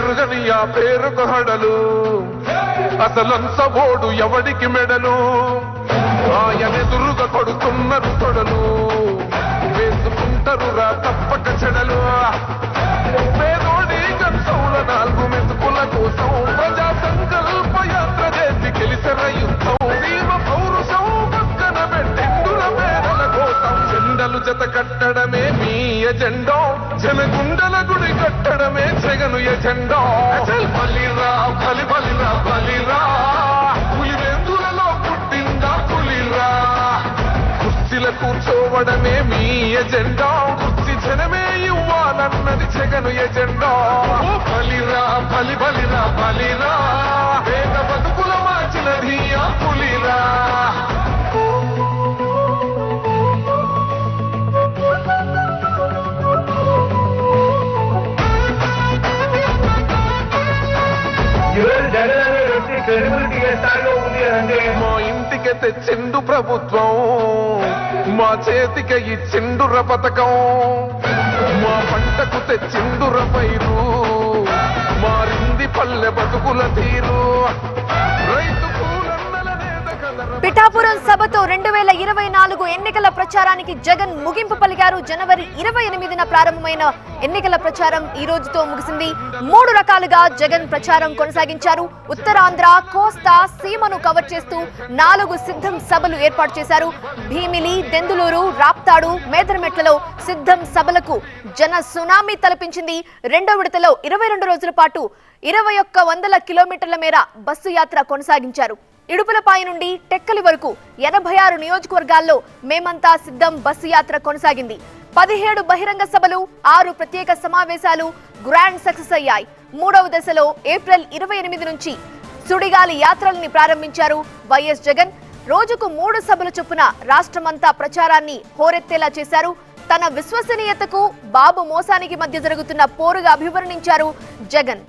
ఎరుగని ఆ పేరుకు హడలు అసలంచబోడు ఎవడికి మెడలు ఆయనెదురుగా కొడుతున్నారు తొడలు వేసుకుంటారు రా తప్పక చెడలు పేదోడి కంచౌల 4 మెతుకుల కోసం ప్రజా సంకల్ప యాత్ర చేసి గెలిసిన యుద్ధం సీమ పౌరుషం పక్కన పెట్టిండుల పేదల కోసం జెండలు జత కట్టడమే మీ ఎజెండా జనగుండల గుడి కట్టడమే జగను ఎజెండా బలిరా బలి బలిరా బలిరా పులివెందులలో పుట్టిందా పులిరా కుర్చీల కూర్చోవడమే మీ ఎజెండా కుర్చీ జనమే ఇవ్వాలన్నది జగను ఎజెండా బలిరా బలి బలిరా బలిరా పేద బతుకుల మార్చినది ఆ పులిరా మా ఇంటికి తెచ్చిండు ప్రభుత్వం మా చేతికి ఇచ్చిండుర పథకం మా పంటకు తెచ్చిండుర పైరు మారింది పల్లె బతుకుల తీరు రైతు పిఠాపురం సభతో 2024 ఎన్నికల ప్రచారానికి జగన్ ముగింపు పలికారు. జనవరి 28న ప్రారంభమైన ఎన్నికల ప్రచారం ఈ రోజుతో ముగిసింది. 3 రకాలుగా జగన్ ప్రచారం కొనసాగించారు. ఉత్తరాంధ్ర, కోస్తా, సీమను కవర్ చేస్తూ 4 సిద్ధం సభలు ఏర్పాటు చేశారు. భీమిలి, దెందులూరు, రాప్తాడు, మేదరమెట్లలో సిద్ధం సభలకు జన సునామీ తలపించింది. రెండో విడతలో 22 రోజుల పాటు 2100 కిలోమీటర్ల మేర బస్సు యాత్ర కొనసాగించారు. ఇడుపులపాయ నుండి టెక్కలి వరకు 86 నియోజకవర్గాల్లో మేమంతా సిద్ధం బస్సు యాత్ర కొనసాగింది. 17 బహిరంగ సభలు, 6 ప్రత్యేక సమావేశాలు గ్రాండ్ సక్సెస్ అయ్యాయి. 3వ దశలో ఏప్రిల్ 28 నుంచి సుడిగాలి యాత్రల్ని ప్రారంభించారు వైఎస్ జగన్. రోజుకు 3 సభలు చొప్పున రాష్ట్రమంతా ప్రచారాన్ని హోరెత్తేలా చేశారు. తన విశ్వసనీయతకు బాబు మోసానికి మధ్య జరుగుతున్న పోరుగా అభివర్ణించారు జగన్.